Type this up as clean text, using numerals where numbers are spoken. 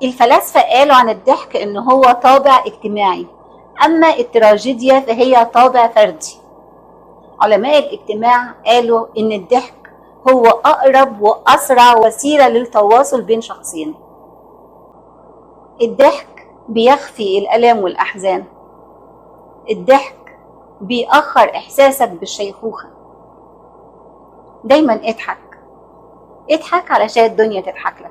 الفلاسفة قالوا عن الضحك إن هو طابع اجتماعي، أما التراجيديا فهي طابع فردي. علماء الاجتماع قالوا إن الضحك هو أقرب وأسرع وسيلة للتواصل بين شخصين. الضحك بيخفي الآلام والأحزان. الضحك بيأخر إحساسك بالشيخوخة. دايما اضحك علشان الدنيا تضحك لك.